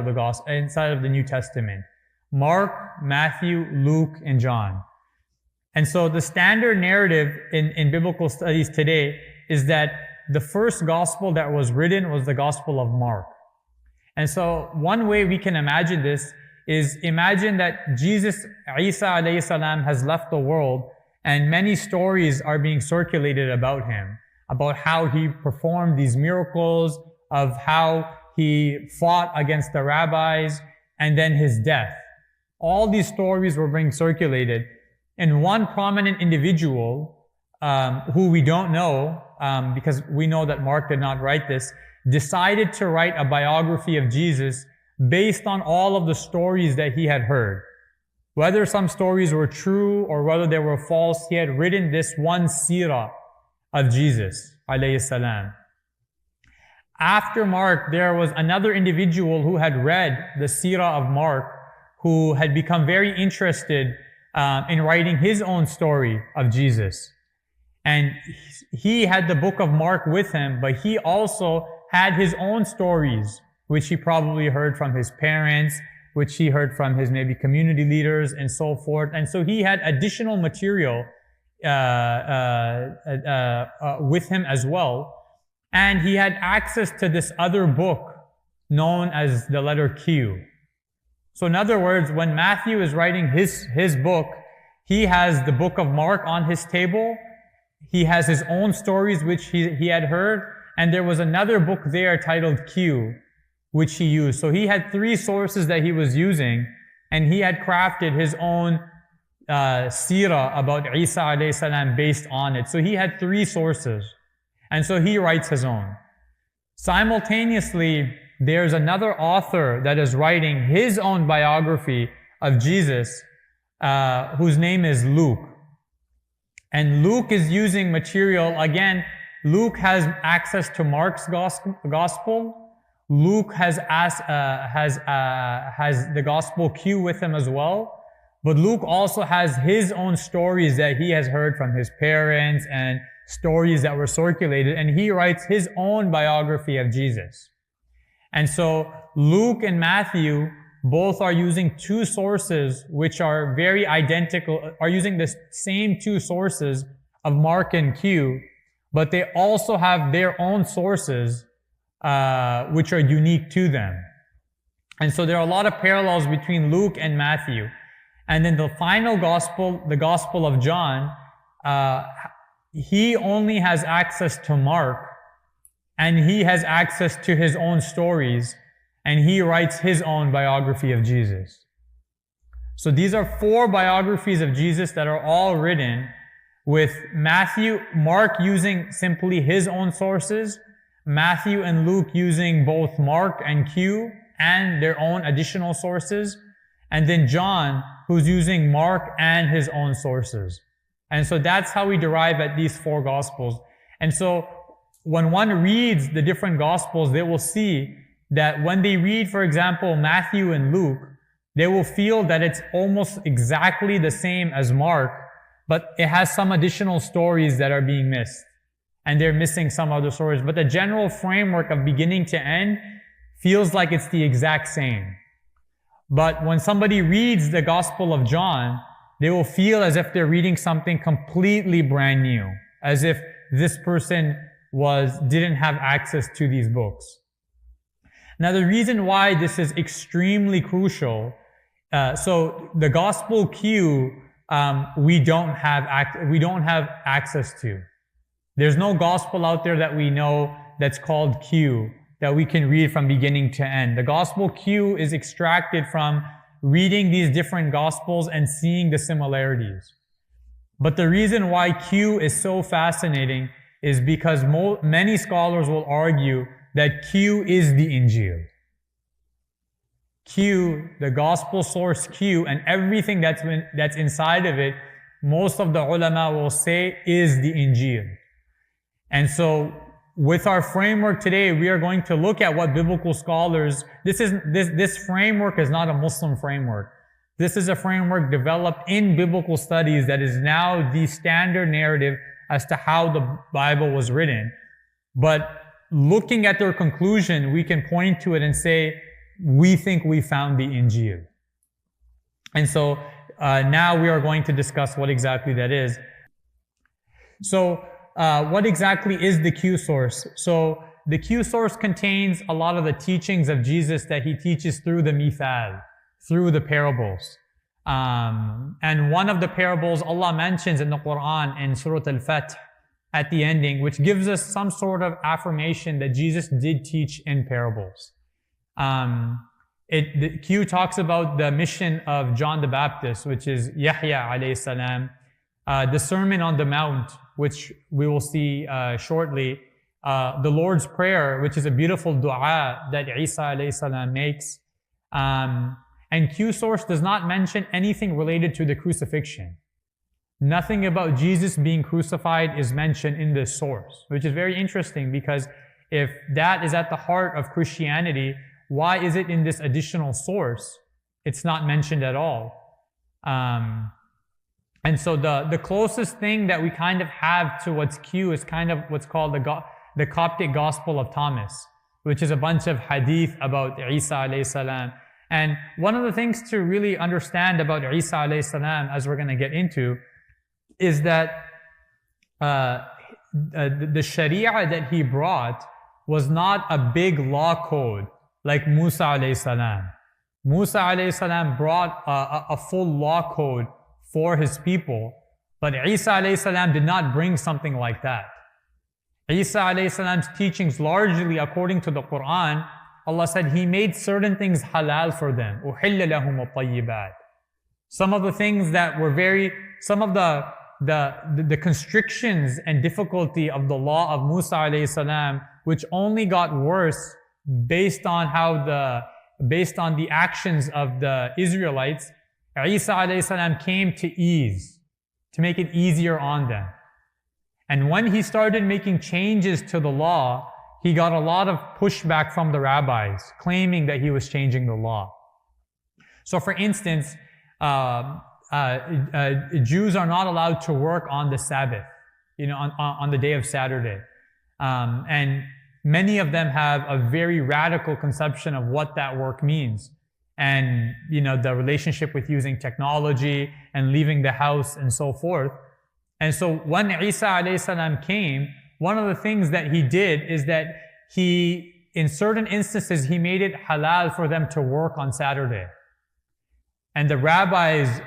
of the New Testament. Mark, Matthew, Luke, and John. And so the standard narrative in biblical studies today is that the first gospel that was written was the Gospel of Mark. And so one way we can imagine this is imagine that Jesus, Isa alayhi salam, has left the world and many stories are being circulated about him, about how he performed these miracles, of how he fought against the rabbis, and then his death. All these stories were being circulated. And one prominent individual, who we don't know, because we know that Mark did not write this, decided to write a biography of Jesus based on all of the stories that he had heard. Whether some stories were true or whether they were false, he had written this one seerah of Jesus, alayhi salam. After Mark, there was another individual who had read the seerah of Mark, who had become very interested in writing his own story of Jesus. And he had the book of Mark with him, but he also had his own stories, which he probably heard from his parents, which he heard from his maybe community leaders and so forth. And so he had additional material with him as well. And he had access to this other book known as the letter Q. So in other words, when Matthew is writing his book, he has the book of Mark on his table. He has his own stories which he had heard. And there was another book there titled Q, which he used. So he had three sources that he was using, and he had crafted his own seerah about Isa alayhi salam based on it. So he had three sources. And so he writes his own. Simultaneously, there's another author that is writing his own biography of Jesus, whose name is Luke. And Luke is using material, again, Luke has access to Mark's gospel. Luke has the gospel Q with him as well. But Luke also has his own stories that he has heard from his parents and stories that were circulated, and he writes his own biography of Jesus. And so Luke and Matthew both are using two sources which are very identical, are using the same two sources of Mark and Q, but they also have their own sources which are unique to them. And so there are a lot of parallels between Luke and Matthew. And then the final gospel, the Gospel of John, he only has access to Mark, and he has access to his own stories, and he writes his own biography of Jesus. So these are four biographies of Jesus that are all written with Mark using simply his own sources, Matthew and Luke using both Mark and Q and their own additional sources, and then John, who's using Mark and his own sources. And so that's how we derive at these four Gospels. And so when one reads the different Gospels, they will see that when they read, for example, Matthew and Luke, they will feel that it's almost exactly the same as Mark, but it has some additional stories that are being missed. And they're missing some other stories. But the general framework of beginning to end feels like it's the exact same. But when somebody reads the Gospel of John, they will feel as if they're reading something completely brand new, as if this person didn't have access to these books. Now, the reason why this is extremely crucial, so the Gospel Q, we don't have access to. There's no gospel out there that we know that's called Q, that we can read from beginning to end. The Gospel Q is extracted from reading these different Gospels and seeing the similarities. But the reason why Q is so fascinating is because many scholars will argue that Q is the Injeel. Q, the Gospel source Q, and everything that's inside of it, most of the ulama will say is the Injeel. And so, with our framework today, we are going to look at what biblical scholars, this framework is not a Muslim framework. This is a framework developed in biblical studies that is now the standard narrative as to how the Bible was written. But looking at their conclusion, we can point to it and say, we think we found the Injeel. And so now we are going to discuss what exactly that is. So what exactly is the Q source? So the Q source contains a lot of the teachings of Jesus that he teaches through the mithal, through the parables. And one of the parables Allah mentions in the Quran in Surah Al-Fath at the ending, which gives us some sort of affirmation that Jesus did teach in parables. The Q talks about the mission of John the Baptist, which is Yahya alayhi salam, the Sermon on the Mount, which we will see shortly, the Lord's Prayer, which is a beautiful dua that Isa alayhi salam makes. And Q source does not mention anything related to the crucifixion. Nothing about Jesus being crucified is mentioned in this source, which is very interesting because if that is at the heart of Christianity, why is it in this additional source? It's not mentioned at all. And so the closest thing that we kind of have to what's Q is kind of what's called the Coptic Gospel of Thomas, which is a bunch of hadith about Isa alayhi salam. And one of the things to really understand about Isa alayhi salam, as we're going to get into, is that the Sharia that he brought was not a big law code like Musa alayhi salam. Musa alayhi salam brought a full law code for his people, but Isa alayhi salam did not bring something like that. Isa alayhi salam's teachings largely according to the Quran, Allah said He made certain things halal for them. أُحِلَّ لَهُمُ الطَّيِّبَاتِ. Some of the things that were some of the constrictions and difficulty of the law of Musa alayhi salam, which only got worse based on the actions of the Israelites, Isa alayhi salam came to ease, to make it easier on them. And when he started making changes to the law, he got a lot of pushback from the rabbis, claiming that he was changing the law. So for instance, Jews are not allowed to work on the Sabbath, on the day of Saturday. And many of them have a very radical conception of what that work means. And, the relationship with using technology and leaving the house and so forth. And so when Isa alayhi salam came, one of the things that he did is that in certain instances, he made it halal for them to work on Saturday. And the rabbis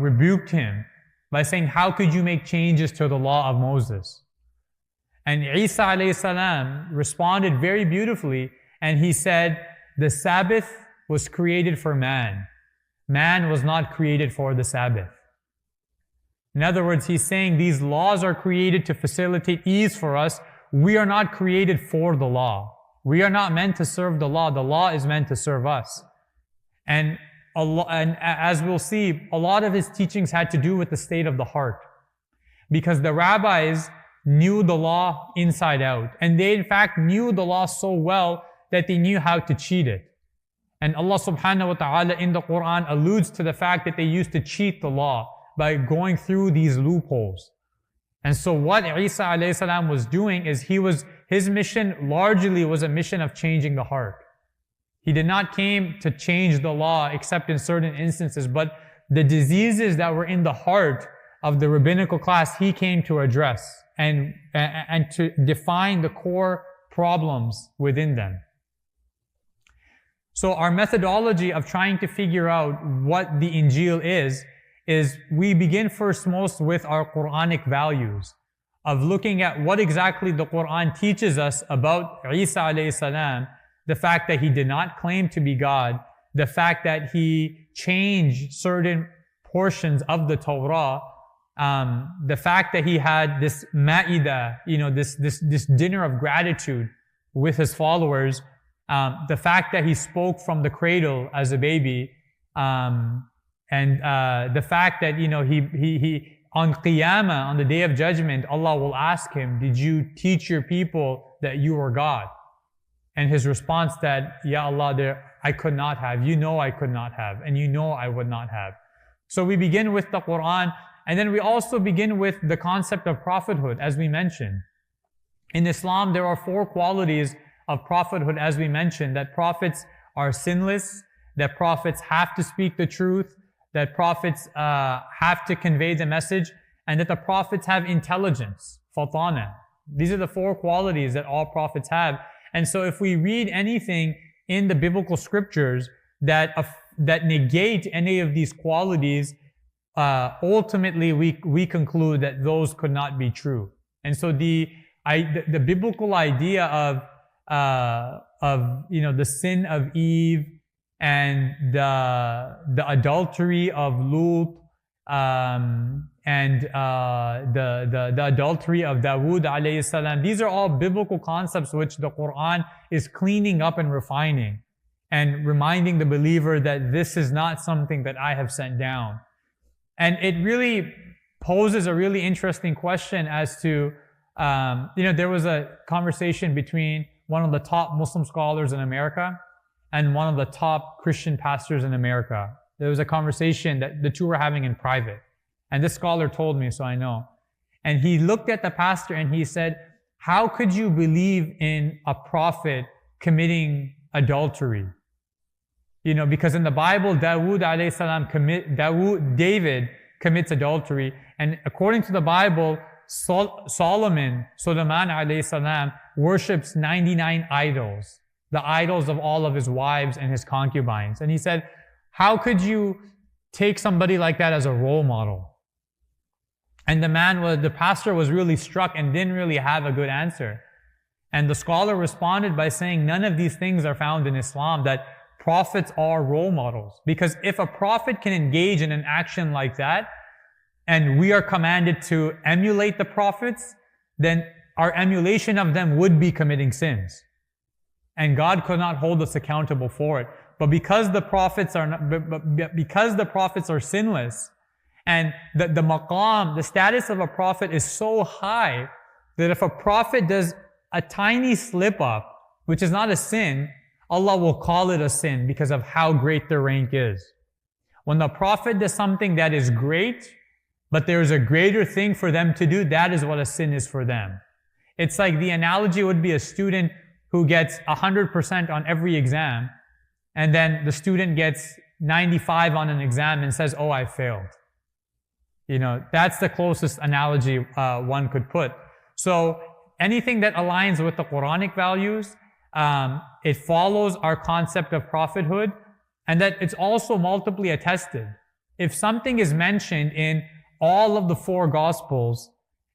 rebuked him by saying, how could you make changes to the law of Moses? And Isa alayhi salam responded very beautifully, and he said, the Sabbath was created for man. Man was not created for the Sabbath. In other words, he's saying these laws are created to facilitate ease for us. We are not created for the law. We are not meant to serve the law. The law is meant to serve us. And as we'll see, a lot of his teachings had to do with the state of the heart. Because the rabbis knew the law inside out. And they in fact knew the law so well that they knew how to cheat it. And Allah subhanahu wa ta'ala in the Quran alludes to the fact that they used to cheat the law by going through these loopholes. And so what Isa alayhi salam was doing is his mission largely was a mission of changing the heart. He did not came to change the law except in certain instances, but the diseases that were in the heart of the rabbinical class, he came to address and to define the core problems within them. So our methodology of trying to figure out what the Injeel is we begin first most with our Quranic values of looking at what exactly the Quran teaches us about Isa alayhi salam, the fact that he did not claim to be God, the fact that he changed certain portions of the Torah, the fact that he had this ma'idah, this dinner of gratitude with his followers, the fact that he spoke from the cradle as a baby, and the fact that he on Qiyamah, on the Day of Judgment, Allah will ask him, "Did you teach your people that you were God?" And his response that, "Ya Allah, I could not have. You know I could not have, and you know I would not have." So we begin with the Quran, and then we also begin with the concept of prophethood, as we mentioned. In Islam, there are 4 qualities of prophethood, as we mentioned, that prophets are sinless, that prophets have to speak the truth, that prophets have to convey the message, and that the prophets have intelligence, fatana. These are the 4 qualities that all prophets have. And so if we read anything in the biblical scriptures that negate any of these qualities, ultimately we conclude that those could not be true. And so the biblical idea of the sin of Eve and the adultery of Lut, and the adultery of Dawood alayhi salam. These are all biblical concepts which the Quran is cleaning up and refining and reminding the believer that this is not something that I have sent down. And it really poses a really interesting question as to, there was a conversation between one of the top Muslim scholars in America and one of the top Christian pastors in America. There was a conversation that the two were having in private. And this scholar told me, so I know. And he looked at the pastor and he said, how could you believe in a prophet committing adultery? Because in the Bible, David commits adultery. And according to the Bible, Sulaiman alayhi salam, worships 99 idols, the idols of all of his wives and his concubines. And he said, how could you take somebody like that as a role model? And the pastor was really struck and didn't really have a good answer. And the scholar responded by saying, none of these things are found in Islam, that prophets are role models. Because if a prophet can engage in an action like that, and we are commanded to emulate the prophets, then our emulation of them would be committing sins. And God could not hold us accountable for it. But because the prophets are sinless, and the maqam, the status of a prophet is so high that if a prophet does a tiny slip up, which is not a sin, Allah will call it a sin because of how great their rank is. When the prophet does something that is great, but there's a greater thing for them to do, that is what a sin is for them. It's like the analogy would be a student who gets 100% on every exam, and then the student gets 95 on an exam and says, oh, I failed. That's the closest analogy one could put. So anything that aligns with the Quranic values, it follows our concept of prophethood, and that it's also multiply attested. If something is mentioned in all of the 4 Gospels,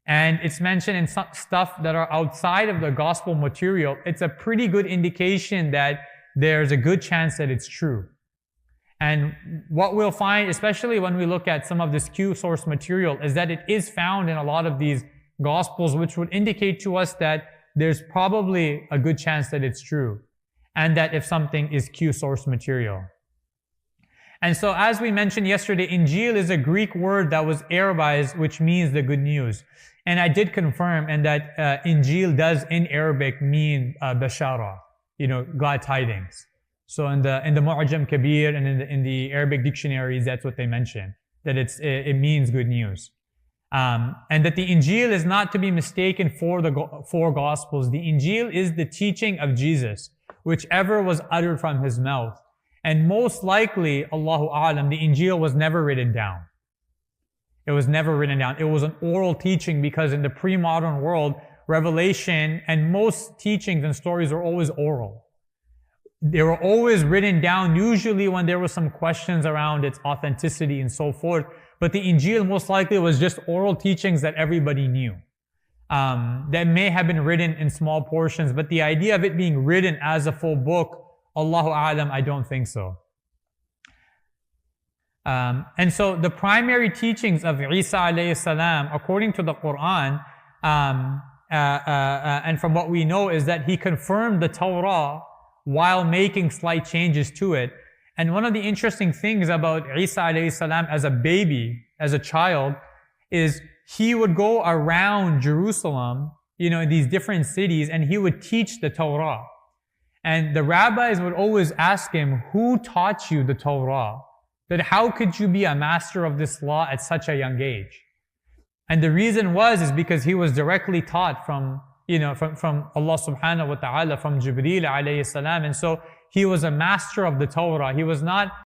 and it's mentioned in stuff that are outside of the Gospel material, it's a pretty good indication that there's a good chance that it's true. And what we'll find, especially when we look at some of this Q source material, is that it is found in a lot of these Gospels, which would indicate to us that there's probably a good chance that it's true. And that if something is Q source material. And so as we mentioned yesterday, Injeel is a Greek word that was Arabized, which means the good news. And I did confirm, and that Injeel does in Arabic mean bashara, glad tidings. So in the Mu'jam Kabir and in the Arabic dictionaries, that's what they mention, that it means good news. And that the Injeel is not to be mistaken for the 4 Gospels. The Injeel is the teaching of Jesus, whichever was uttered from his mouth. And most likely, Allahu A'lam, the Injeel was never written down. It was never written down. It was an oral teaching because in the pre-modern world, revelation and most teachings and stories are always oral. They were always written down, usually when there were some questions around its authenticity and so forth. But the Injeel most likely was just oral teachings that everybody knew. That may have been written in small portions, but the idea of it being written as a full book, Allahu A'lam, I don't think so. And so the primary teachings of Isa alayhi salam, according to the Quran, and from what we know, is that he confirmed the Torah while making slight changes to it. And one of the interesting things about Isa alayhi salam as a baby, as a child, is he would go around Jerusalem, in these different cities, and he would teach the Torah. And the rabbis would always ask him, who taught you the Torah? That how could you be a master of this law at such a young age? And the reason is because he was directly taught from from Allah subhanahu wa ta'ala, from Jibreel alayhi salam. And so he was a master of the Torah. He was not